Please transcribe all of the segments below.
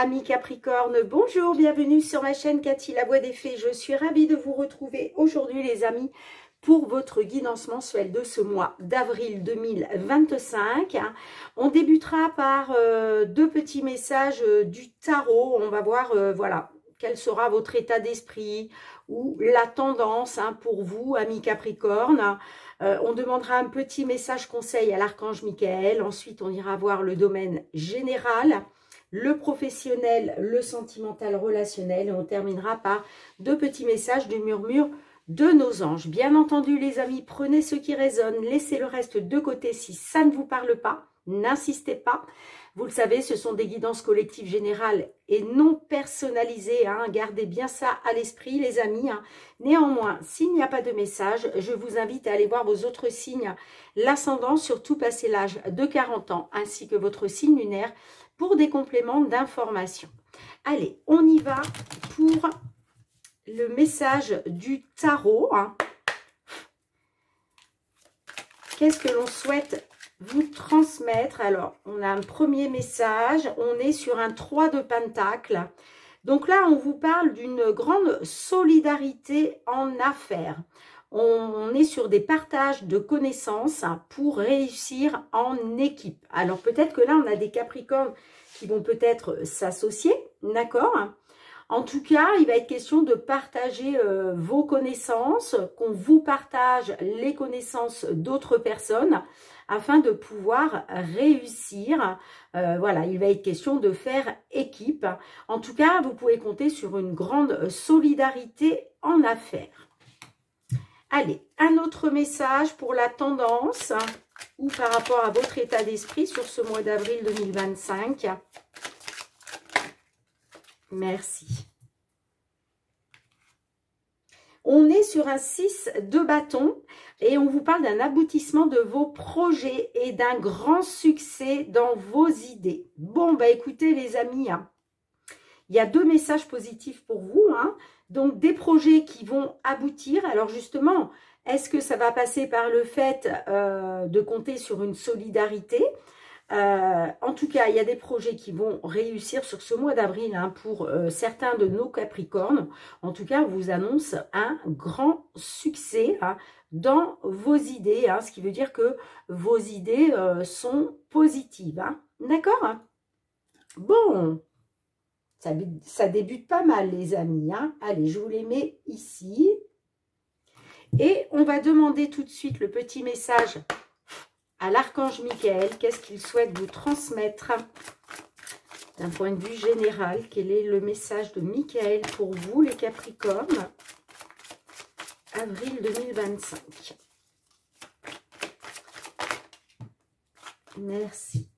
Amis Capricorne, bonjour, bienvenue sur ma chaîne Cathy la Voix des Fées. Je suis ravie de vous retrouver aujourd'hui les amis pour votre guidance mensuelle de ce mois d'avril 2025. On débutera par deux petits messages du tarot. On va voir voilà, quel sera votre état d'esprit ou la tendance pour vous, amis Capricorne. On demandera un petit message conseil à l'archange Michael. Ensuite, on ira voir le domaine général, le professionnel, le sentimental, relationnel. Et on terminera par deux petits messages du murmure de nos anges. Bien entendu, les amis, prenez ce qui résonne, laissez le reste de côté si ça ne vous parle pas. N'insistez pas. Vous le savez, ce sont des guidances collectives générales et non personnalisées. Gardez bien ça à l'esprit, les amis. Néanmoins, s'il n'y a pas de message, je vous invite à aller voir vos autres signes, l'ascendant, surtout passé l'âge de 40 ans, ainsi que votre signe lunaire, pour des compléments d'information. Allez, on y va pour le message du tarot. Qu'est-ce que l'on souhaite vous transmettre? Alors, on a un premier message. On est sur un 3 de Pentacle. Donc là, on vous parle d'une grande solidarité en affaires. On est sur des partages de connaissances pour réussir en équipe. Alors peut-être que là, on a des Capricornes qui vont peut-être s'associer, d'accord? En tout cas, il va être question de partager vos connaissances, qu'on vous partage les connaissances d'autres personnes afin de pouvoir réussir. Voilà, il va être question de faire équipe. En tout cas, vous pouvez compter sur une grande solidarité en affaires. Allez, un autre message pour la tendance ou par rapport à votre état d'esprit sur ce mois d'avril 2025. Merci. On est sur un 6 de bâton et on vous parle d'un aboutissement de vos projets et d'un grand succès dans vos idées. Bon, bah écoutez les amis, il y a deux messages positifs pour vous. Donc, des projets qui vont aboutir. Alors, justement, est-ce que ça va passer par le fait de compter sur une solidarité? En tout cas, il y a des projets qui vont réussir sur ce mois d'avril pour certains de nos Capricornes. En tout cas, on vous annonce un grand succès dans vos idées. Ce qui veut dire que vos idées sont positives. D'accord? Bon. Ça débute pas mal, les amis. Allez, je vous les mets ici. Et on va demander tout de suite le petit message à l'archange Michael. Qu'est-ce qu'il souhaite vous transmettre d'un point de vue général? Quel est le message de Michael pour vous, les Capricornes? Avril 2025. Merci.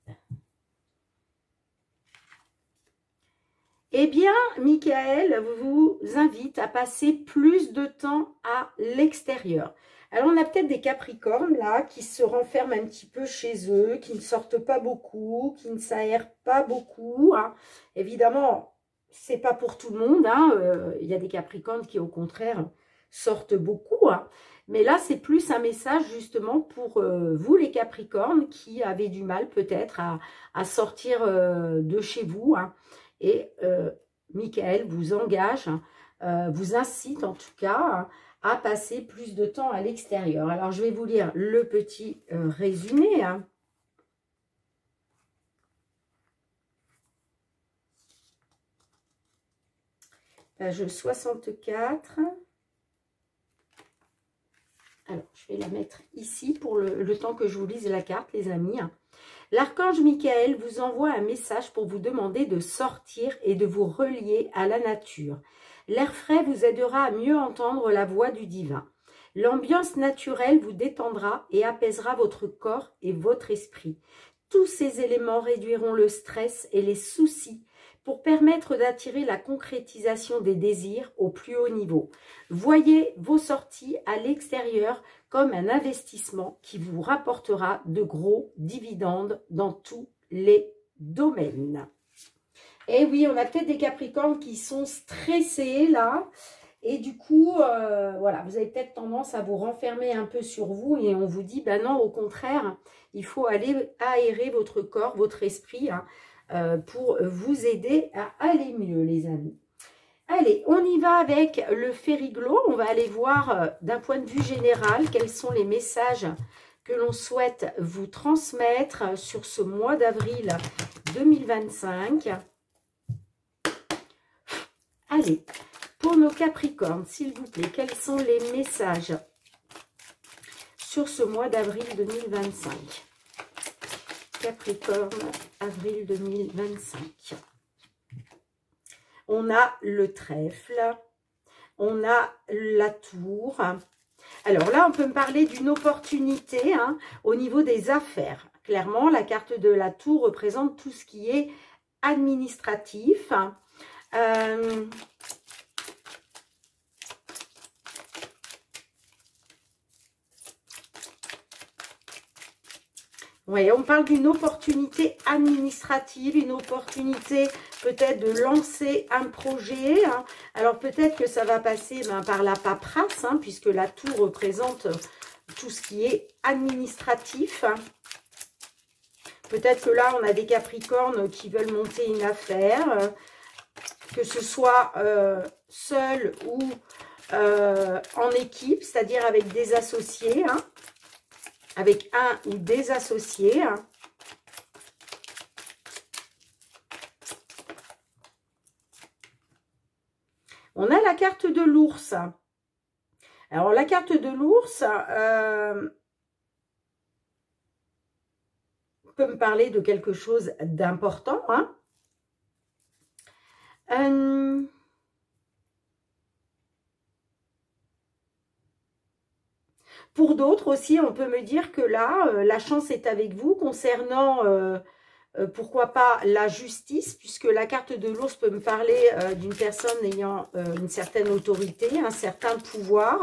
Eh bien, Michael vous invite à passer plus de temps à l'extérieur. Alors, on a peut-être des Capricornes, là, qui se renferment un petit peu chez eux, qui ne sortent pas beaucoup, qui ne s'aèrent pas beaucoup. Évidemment, c'est pas pour tout le monde. Il y a des Capricornes qui, au contraire, sortent beaucoup. Mais là, c'est plus un message, justement, pour vous, les Capricornes, qui avez du mal, peut-être, à sortir de chez vous. Et Michael vous engage, vous incite en tout cas à passer plus de temps à l'extérieur. Alors, je vais vous lire le petit résumé. Page 64. Alors, je vais la mettre ici pour le temps que je vous lise la carte, les amis. L'archange Michael vous envoie un message pour vous demander de sortir et de vous relier à la nature. L'air frais vous aidera à mieux entendre la voix du divin. L'ambiance naturelle vous détendra et apaisera votre corps et votre esprit. Tous ces éléments réduiront le stress et les soucis pour permettre d'attirer la concrétisation des désirs au plus haut niveau. Voyez vos sorties à l'extérieur comme un investissement qui vous rapportera de gros dividendes dans tous les domaines. Et oui, on a peut-être des Capricornes qui sont stressés là. Et du coup, voilà, vous avez peut-être tendance à vous renfermer un peu sur vous et on vous dit, ben non, au contraire, il faut aller aérer votre corps, votre esprit. pour vous aider à aller mieux, les amis. Allez, on y va avec le Fériglo. On va aller voir d'un point de vue général quels sont les messages que l'on souhaite vous transmettre sur ce mois d'avril 2025. Allez, pour nos Capricornes, s'il vous plaît, quels sont les messages sur ce mois d'avril 2025? Capricorne, avril 2025. On a le trèfle, on a la tour. Alors là, on peut me parler d'une opportunité au niveau des affaires. Clairement, la carte de la tour représente tout ce qui est administratif. Oui, on parle d'une opportunité administrative, une opportunité peut-être de lancer un projet. Alors peut-être que ça va passer par la paperasse, puisque la tour représente tout ce qui est administratif. Peut-être que là, on a des Capricornes qui veulent monter une affaire, que ce soit seul ou en équipe, c'est-à-dire avec des associés, avec un ou des associés. On a la carte de l'ours. Alors, la carte de l'ours peut me parler de quelque chose d'important. Pour d'autres aussi, on peut me dire que là, la chance est avec vous concernant, pourquoi pas, la justice, puisque la carte de l'ours peut me parler d'une personne ayant une certaine autorité, un certain pouvoir.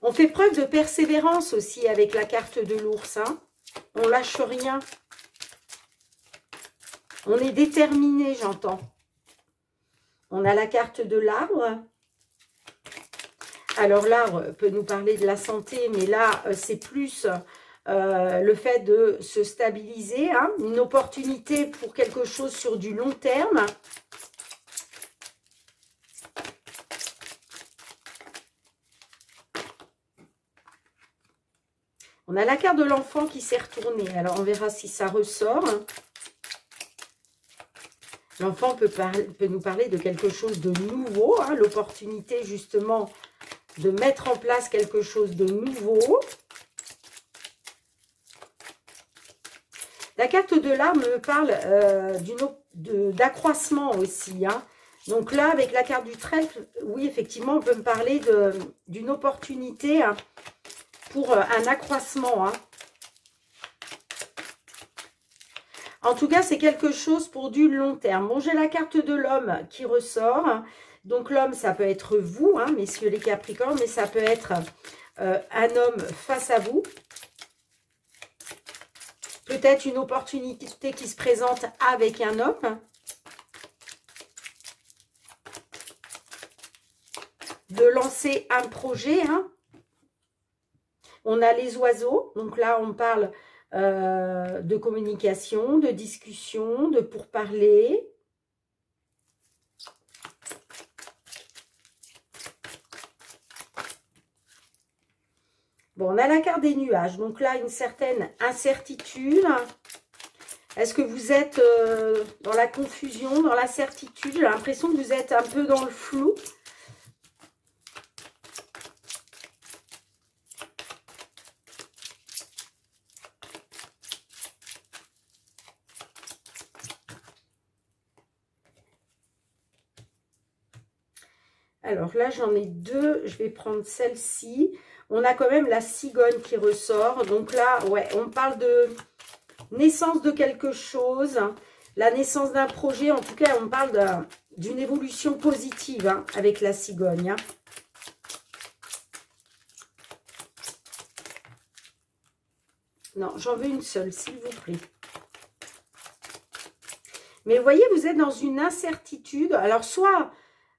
On fait preuve de persévérance aussi avec la carte de l'ours. On lâche rien. On est déterminé, j'entends. On a la carte de l'arbre. Alors, l'arbre peut nous parler de la santé, mais là, c'est plus le fait de se stabiliser. Une opportunité pour quelque chose sur du long terme. On a la carte de l'enfant qui s'est retournée. Alors, on verra si ça ressort. L'enfant peut nous parler de quelque chose de nouveau. L'opportunité, justement, de mettre en place quelque chose de nouveau. La carte de l'arbre me parle d'accroissement aussi. Donc là, avec la carte du trèfle, oui, effectivement, on peut me parler d'une opportunité pour un accroissement. En tout cas, c'est quelque chose pour du long terme. Bon, j'ai la carte de l'homme qui ressort. Donc, l'homme, ça peut être vous, messieurs les Capricornes, mais ça peut être un homme face à vous. Peut-être une opportunité qui se présente avec un homme. De lancer un projet. On a les oiseaux. Donc là, on parle de communication, de discussion, de pourparler. Bon, on a la carte des nuages. Donc là, une certaine incertitude. Est-ce que vous êtes dans la confusion, dans la certitude? J'ai l'impression que vous êtes un peu dans le flou. Alors là, j'en ai deux. Je vais prendre celle-ci. On a quand même la cigogne qui ressort. Donc là, ouais, on parle de naissance de quelque chose. La naissance d'un projet. En tout cas, on parle d'une évolution positive avec la cigogne. Non, j'en veux une seule, s'il vous plaît. Mais vous voyez, vous êtes dans une incertitude. Alors, soit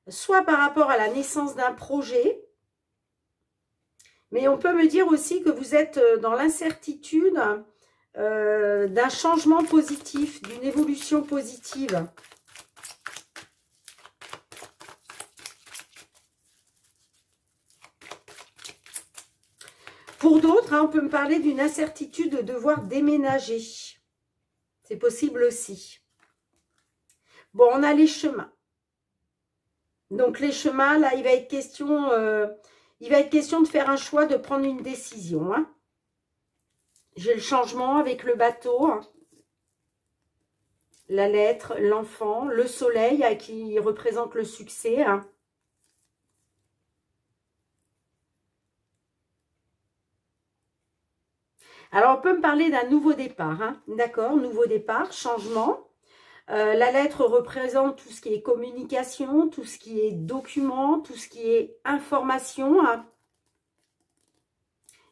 soit par rapport à la naissance d'un projet, mais on peut me dire aussi que vous êtes dans l'incertitude d'un changement positif, d'une évolution positive. Pour d'autres, on peut me parler d'une incertitude de devoir déménager. C'est possible aussi. Bon, on a les chemins. Donc, les chemins, là, il va être question de faire un choix, de prendre une décision. Hein. J'ai le changement avec le bateau, hein. La lettre, l'enfant, le soleil qui représente le succès. Hein. Alors, on peut me parler d'un nouveau départ, hein. D'accord, nouveau départ, changement. La lettre représente tout ce qui est communication, tout ce qui est document, tout ce qui est information. Hein.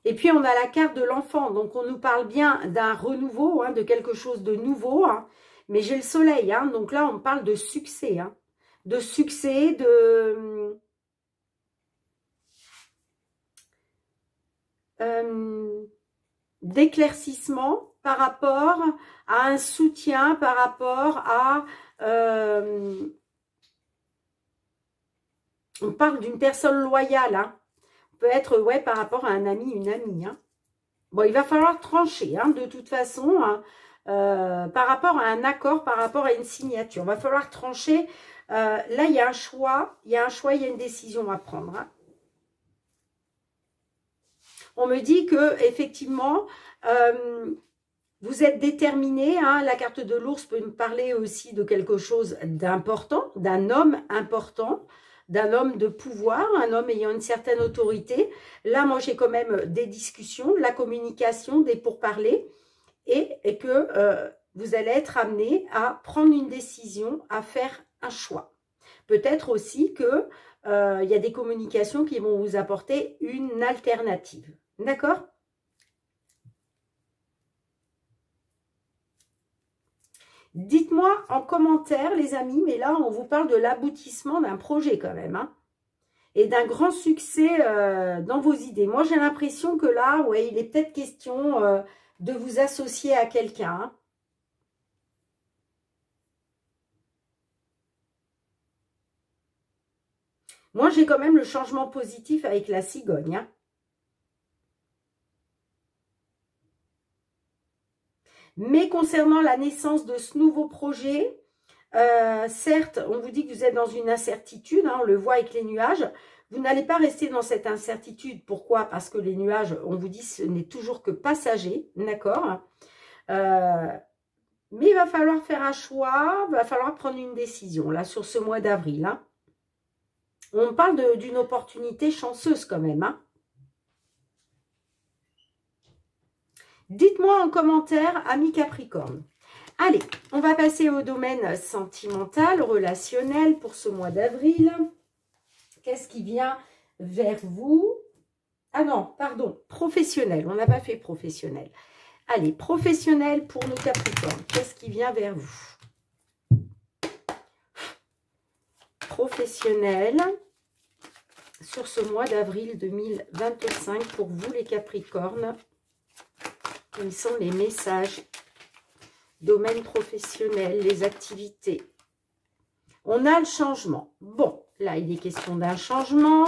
Et puis, on a la carte de l'enfant. Donc, on nous parle bien d'un renouveau, hein, de quelque chose de nouveau. Hein. Mais j'ai le soleil. Hein, donc là, on parle de succès. Hein, de succès, d'éclaircissement par rapport à un soutien, par rapport à... on parle d'une personne loyale. Hein. Peut être, ouais, par rapport à un ami, une amie. Hein. Bon, il va falloir trancher, hein, de toute façon, hein, par rapport à un accord, par rapport à une signature. Il va falloir trancher. Là, il y a un choix, il y a une décision à prendre. Hein. On me dit que, effectivement, vous êtes déterminé. Hein, la carte de l'ours peut me parler aussi de quelque chose d'important, d'un homme important, d'un homme de pouvoir, un homme ayant une certaine autorité. Là, moi, j'ai quand même des discussions, de la communication, des pourparlers, et que vous allez être amené à prendre une décision, à faire un choix. Peut-être aussi que il y a des communications qui vont vous apporter une alternative. D'accord ? Dites-moi en commentaire, les amis, mais là, on vous parle de l'aboutissement d'un projet quand même, hein, et d'un grand succès dans vos idées. Moi, j'ai l'impression que là, ouais, il est peut-être question de vous associer à quelqu'un. Hein. Moi, j'ai quand même le changement positif avec la cigogne. Hein. Mais concernant la naissance de ce nouveau projet, certes, on vous dit que vous êtes dans une incertitude, hein, on le voit avec les nuages. Vous n'allez pas rester dans cette incertitude. Pourquoi? Parce que les nuages, on vous dit, ce n'est toujours que passager, d'accord? Mais il va falloir faire un choix, il va falloir prendre une décision, là, sur ce mois d'avril. Hein. On parle d'une opportunité chanceuse quand même, hein. Dites-moi en commentaire, amis Capricorne. Allez, on va passer au domaine sentimental, relationnel pour ce mois d'avril. Qu'est-ce qui vient vers vous? Ah non, pardon, professionnel. On n'a pas fait professionnel. Allez, professionnel pour nos Capricornes. Qu'est-ce qui vient vers vous? Professionnel sur ce mois d'avril 2025 pour vous les Capricornes. Quels sont les messages? Domaine professionnel, les activités. On a le changement. Bon, là, il est question d'un changement.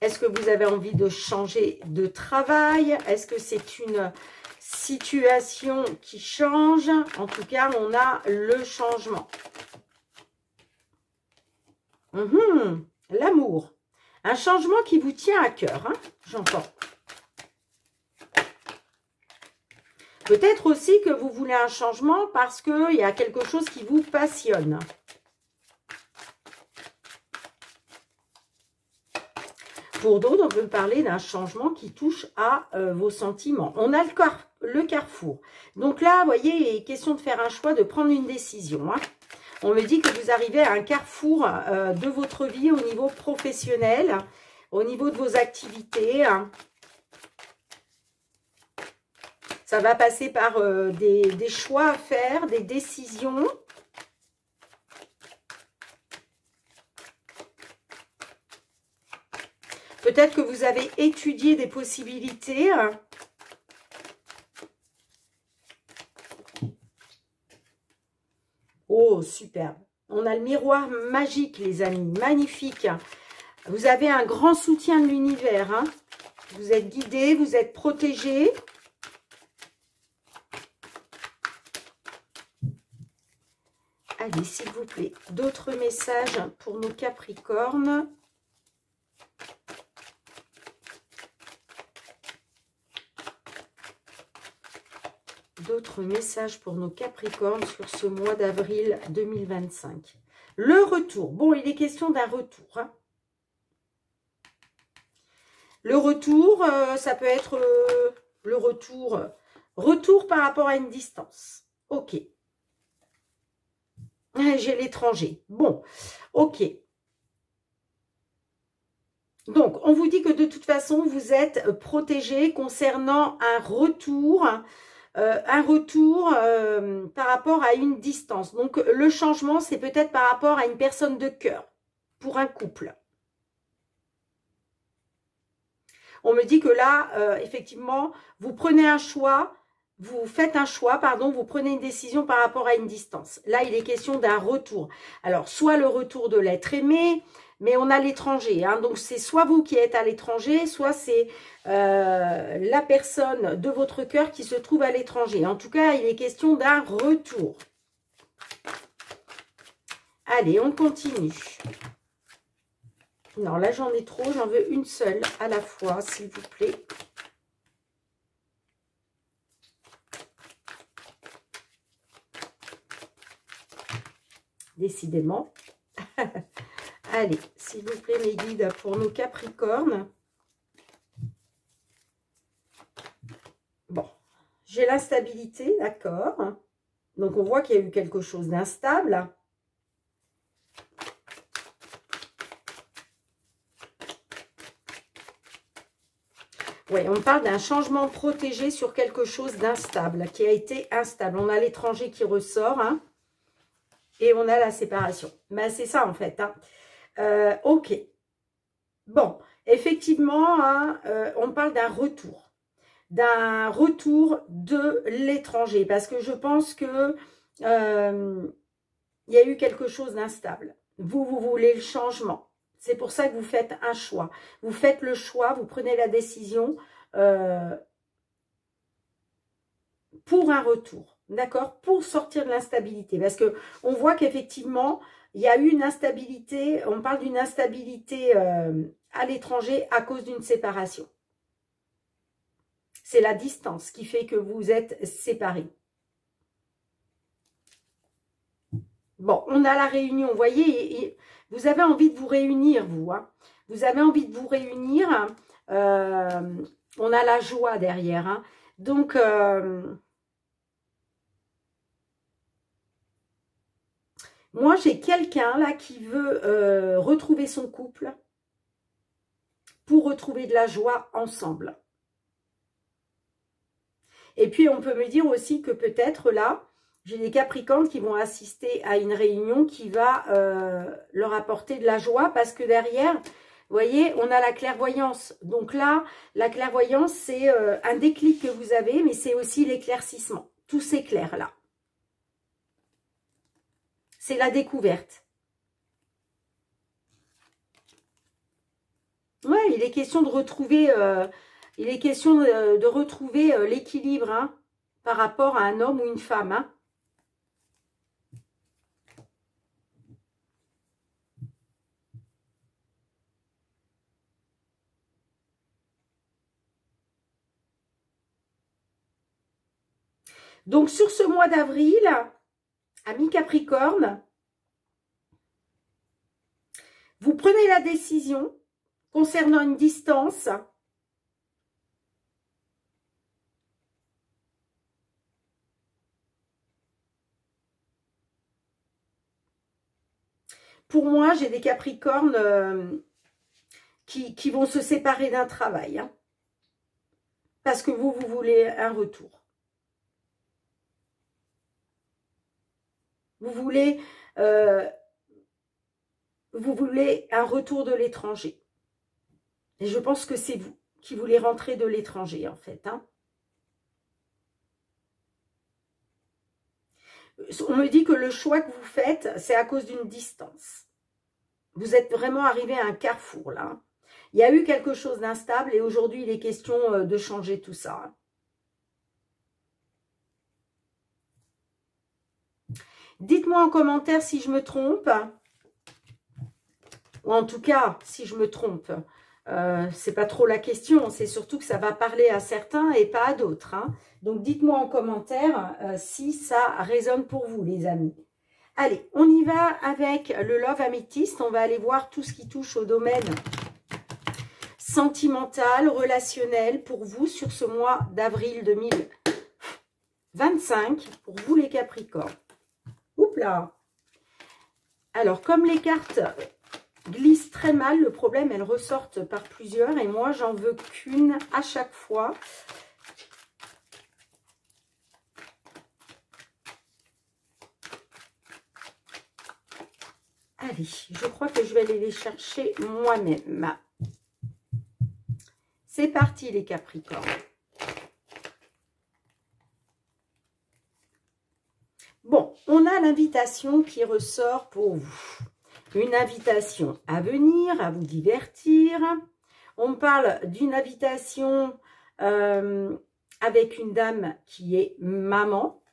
Est-ce que vous avez envie de changer de travail? Est-ce que c'est une situation qui change? En tout cas, on a le changement. L'amour. Un changement qui vous tient à cœur, hein, j'entends. Peut-être aussi que vous voulez un changement parce qu'il y a quelque chose qui vous passionne. Pour d'autres, on peut parler d'un changement qui touche à vos sentiments. On a le carrefour. Donc là, vous voyez, il est question de faire un choix, de prendre une décision. Hein. On me dit que vous arrivez à un carrefour de votre vie au niveau professionnel, au niveau de vos activités. Hein. Ça va passer par des choix à faire, des décisions. Peut-être que vous avez étudié des possibilités. Oh, superbe. On a le miroir magique, les amis. Magnifique. Vous avez un grand soutien de l'univers. Hein. Vous êtes guidés, vous êtes protégés. Allez, s'il vous plaît, d'autres messages pour nos Capricornes. D'autres messages pour nos Capricornes sur ce mois d'avril 2025. Le retour. Bon, il est question d'un retour. Hein. Le retour, ça peut être le retour par rapport à une distance. Ok. J'ai l'étranger. Bon, ok. Donc, on vous dit que de toute façon, vous êtes protégé concernant un retour par rapport à une distance. Donc, le changement, c'est peut-être par rapport à une personne de cœur, pour un couple. On me dit que là, effectivement, vous prenez un choix, vous faites un choix, pardon, vous prenez une décision par rapport à une distance. Là, il est question d'un retour. Alors, soit le retour de l'être aimé, mais on a l'étranger. Hein, donc, c'est soit vous qui êtes à l'étranger, soit c'est la personne de votre cœur qui se trouve à l'étranger. En tout cas, il est question d'un retour. Allez, on continue. Non, là, j'en ai trop. J'en veux une seule à la fois, s'il vous plaît. Décidément. Allez, s'il vous plaît, mes guides, pour nos Capricornes. Bon, j'ai l'instabilité, d'accord. Donc, on voit qu'il y a eu quelque chose d'instable. Oui, on parle d'un changement protégé sur quelque chose d'instable, qui a été instable. On a l'étranger qui ressort, hein, et on a la séparation. Mais c'est ça, en fait. Hein. Ok. Bon, effectivement, hein, on parle d'un retour de l'étranger, parce que je pense que il y a eu quelque chose d'instable. Vous voulez le changement. C'est pour ça que vous faites un choix. Vous faites le choix, vous prenez la décision pour un retour, d'accord? Pour sortir de l'instabilité. Parce que on voit qu'effectivement, il y a eu une instabilité, on parle d'une instabilité à l'étranger à cause d'une séparation. C'est la distance qui fait que vous êtes séparés. Bon, on a la réunion, vous voyez, vous avez envie de vous réunir, vous. Hein. Vous avez envie de vous réunir. On a la joie derrière. Hein. Donc, moi, j'ai quelqu'un là qui veut retrouver son couple pour retrouver de la joie ensemble. Et puis, on peut me dire aussi que peut-être là, j'ai des Capricornes qui vont assister à une réunion qui va leur apporter de la joie parce que derrière, vous voyez, on a la clairvoyance. Donc là, la clairvoyance, c'est un déclic que vous avez, mais c'est aussi l'éclaircissement. Tout s'éclaire là. C'est la découverte. Ouais, il est question de retrouver, l'équilibre hein, par rapport à un homme ou une femme. Hein. Donc, sur ce mois d'avril, amis Capricorne, vous prenez la décision concernant une distance. Pour moi, j'ai des Capricornes qui vont se séparer d'un travail. Hein, parce que vous voulez un retour. Vous voulez un retour de l'étranger. Et je pense que c'est vous qui voulez rentrer de l'étranger, en fait. Hein. On me dit que le choix que vous faites, c'est à cause d'une distance. Vous êtes vraiment arrivé à un carrefour, là. Il y a eu quelque chose d'instable et aujourd'hui, il est question de changer tout ça. Dites-moi en commentaire si je me trompe. Ou en tout cas, si je me trompe. C'est pas trop la question. C'est surtout que ça va parler à certains et pas à d'autres. Hein. Donc, dites-moi en commentaire si ça résonne pour vous, les amis. Allez, on y va avec le Love Améthyste. On va aller voir tout ce qui touche au domaine sentimental, relationnel pour vous sur ce mois d'avril 2025. Pour vous, les Capricornes. Oups là. Alors, comme les cartes glissent très mal, le problème, elles ressortent par plusieurs. Et moi, j'en veux qu'une à chaque fois. Allez, je crois que je vais aller les chercher moi-même. C'est parti, les Capricornes. Bon, on a l'invitation qui ressort pour vous. Une invitation à venir, à vous divertir. On parle d'une invitation avec une dame qui est maman.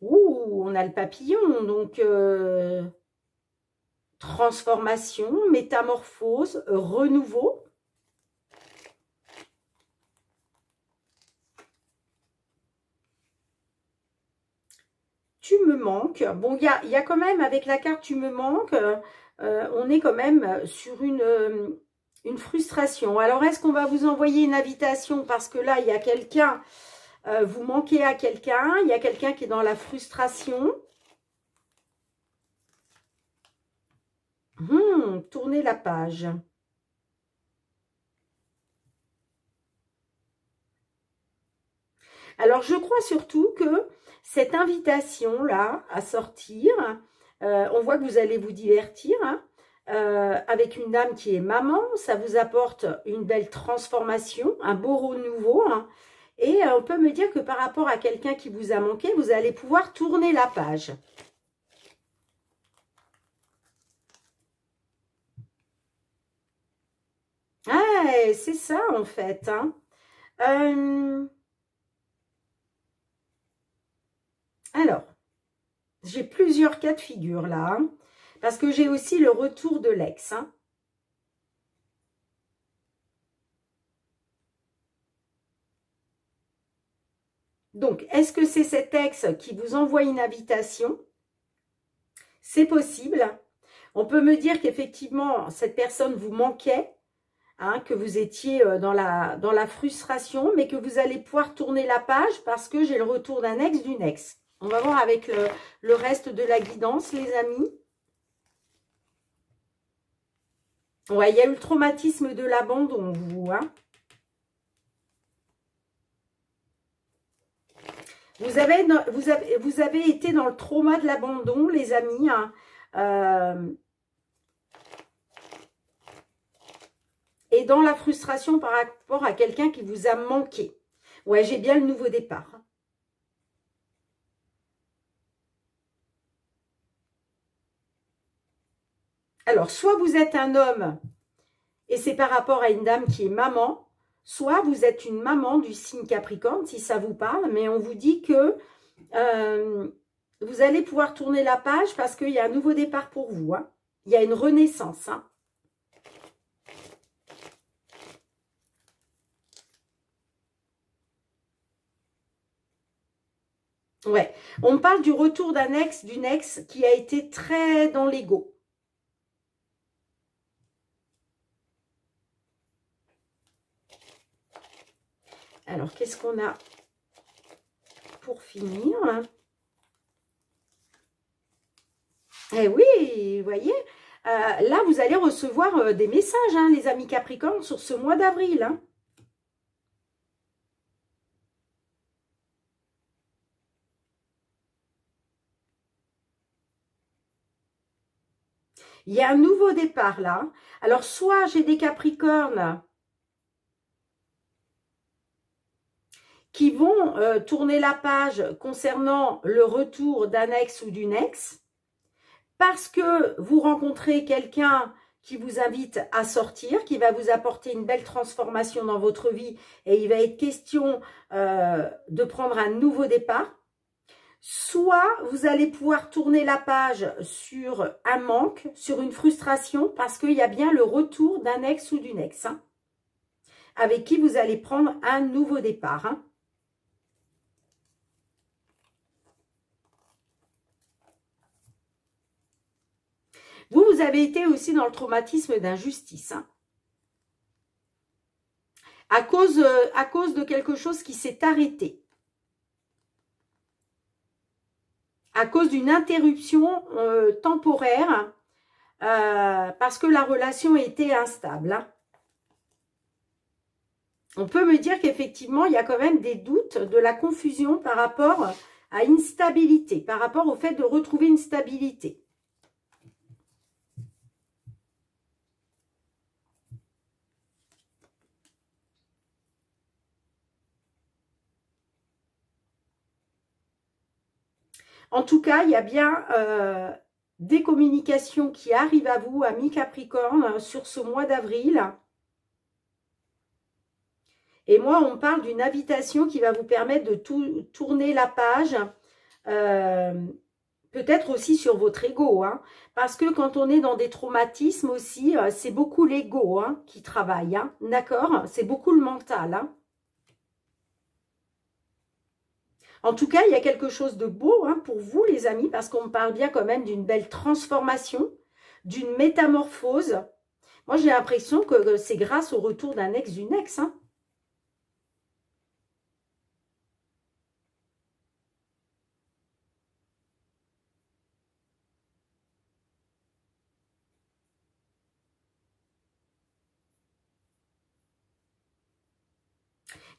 Ouh, on a le papillon, donc transformation, métamorphose, renouveau. Tu me manques. Bon, il y a quand même, avec la carte tu me manques, on est quand même sur une frustration. Alors, est-ce qu'on va vous envoyer une invitation parce que là, il y a quelqu'un, vous manquez à quelqu'un, il y a quelqu'un qui est dans la frustration. Tournez la page. Alors, je crois surtout que cette invitation-là à sortir, on voit que vous allez vous divertir hein, avec une dame qui est maman. Ça vous apporte une belle transformation, un beau renouveau. Hein, et on peut me dire que par rapport à quelqu'un qui vous a manqué, vous allez pouvoir tourner la page. Ah, c'est ça en fait. Hein. Alors, j'ai plusieurs cas de figure là, hein, parce que j'ai aussi le retour de l'ex. Hein. Donc, est-ce que c'est cet ex qui vous envoie une invitation? C'est possible. On peut me dire qu'effectivement, cette personne vous manquait, hein, que vous étiez dans la frustration, mais que vous allez pouvoir tourner la page parce que j'ai le retour d'un ex, d'une ex. On va voir avec le reste de la guidance, les amis. Ouais, il y a eu le traumatisme de l'abandon, vous, hein. Vous avez été dans le trauma de l'abandon, les amis. Hein, et dans la frustration par rapport à quelqu'un qui vous a manqué. Ouais, j'ai bien le nouveau départ. Alors, soit vous êtes un homme et c'est par rapport à une dame qui est maman, soit vous êtes une maman du signe Capricorne, si ça vous parle, mais on vous dit que vous allez pouvoir tourner la page parce qu'il y a un nouveau départ pour vous. Hein. Il y a une renaissance. Hein. Ouais, on parle du retour d'un ex, d'une ex qui a été très dans l'ego. Alors, qu'est-ce qu'on a pour finir? Eh oui, vous voyez, là, vous allez recevoir des messages, hein, les amis Capricornes, sur ce mois d'avril. Hein. Il y a un nouveau départ là. Alors, soit j'ai des Capricornes qui vont tourner la page concernant le retour d'un ex ou d'une ex, parce que vous rencontrez quelqu'un qui vous invite à sortir, qui va vous apporter une belle transformation dans votre vie, et il va être question de prendre un nouveau départ. Soit vous allez pouvoir tourner la page sur un manque, sur une frustration, parce qu'il y a bien le retour d'un ex ou d'une ex, hein, avec qui vous allez prendre un nouveau départ. Hein. Vous avez été aussi dans le traumatisme d'injustice. Hein. À cause de quelque chose qui s'est arrêté. À cause d'une interruption temporaire, parce que la relation était instable. Hein. On peut me dire qu'effectivement, il y a quand même des doutes, de la confusion par rapport à une stabilité, par rapport au fait de retrouver une stabilité. En tout cas, il y a bien des communications qui arrivent à vous, amis Capricorne, sur ce mois d'avril. Et moi, on parle d'une invitation qui va vous permettre de tourner la page, peut-être aussi sur votre ego. Hein, parce que quand on est dans des traumatismes aussi, c'est beaucoup l'ego hein, qui travaille. Hein, d'accord? C'est beaucoup le mental. Hein. En tout cas, il y a quelque chose de beau hein, pour vous, les amis, parce qu'on parle bien quand même d'une belle transformation, d'une métamorphose. Moi, j'ai l'impression que c'est grâce au retour d'un ex, d'une ex. Hein.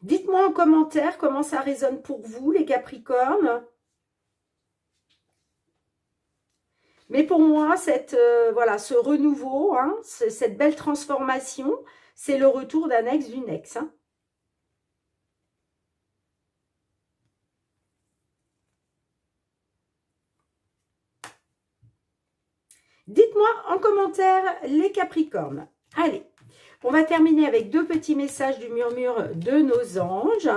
Dites-moi en commentaire comment ça résonne pour vous, les Capricornes. Mais pour moi, voilà, ce renouveau, hein, cette belle transformation, c'est le retour d'un ex, d'une ex. Hein. Dites-moi en commentaire, les Capricornes. Allez. On va terminer avec deux petits messages du murmure de nos anges.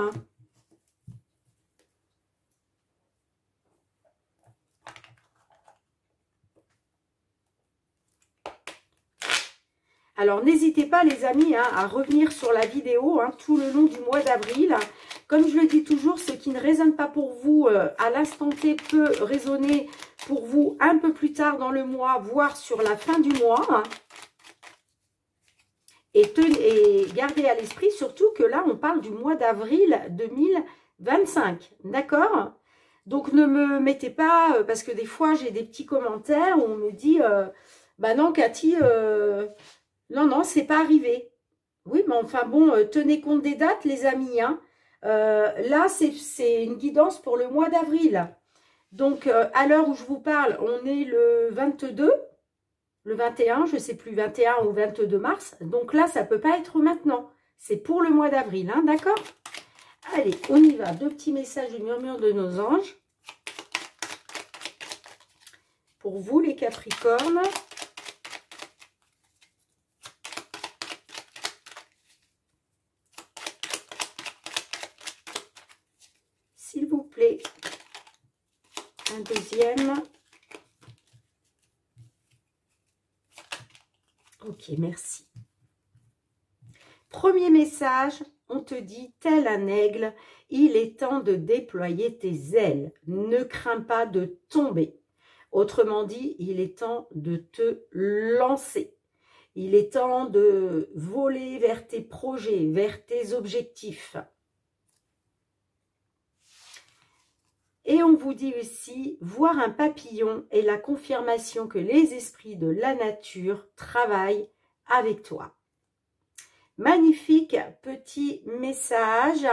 Alors, n'hésitez pas, les amis, hein, à revenir sur la vidéo hein, tout le long du mois d'avril. Comme je le dis toujours, ce qui ne résonne pas pour vous à l'instant T peut résonner pour vous un peu plus tard dans le mois, voire sur la fin du mois. Hein. Et gardez à l'esprit surtout que là, on parle du mois d'avril 2025. D'accord? Donc, ne me mettez pas, parce que des fois, j'ai des petits commentaires où on me dit, bah non, Cathy, non, c'est pas arrivé. Oui, mais enfin bon, tenez compte des dates, les amis. Hein. Là, c'est une guidance pour le mois d'avril. Donc, à l'heure où je vous parle, on est le 22. Le 21, je ne sais plus, 21 ou 22 mars. Donc là, ça ne peut pas être maintenant. C'est pour le mois d'avril, hein, d'accord? Allez, on y va. Deux petits messages du murmure de nos anges. Pour vous, les Capricornes. S'il vous plaît. Un deuxième. Ok, merci. Premier message, on te dit, tel un aigle, il est temps de déployer tes ailes. Ne crains pas de tomber. Autrement dit, il est temps de te lancer. Il est temps de voler vers tes projets, vers tes objectifs. Et on vous dit aussi, voir un papillon est la confirmation que les esprits de la nature travaillent avec toi. magnifique petit message.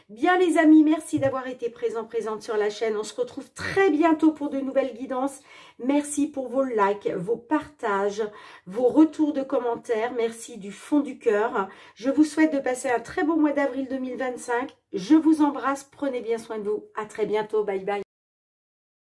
Bien les amis, merci d'avoir été présente sur la chaîne. On se retrouve très bientôt pour de nouvelles guidances. Merci pour vos likes, vos partages, vos retours de commentaires. Merci du fond du cœur. Je vous souhaite de passer un très beau mois d'avril 2025. Je vous embrasse, prenez bien soin de vous. À très bientôt, bye bye.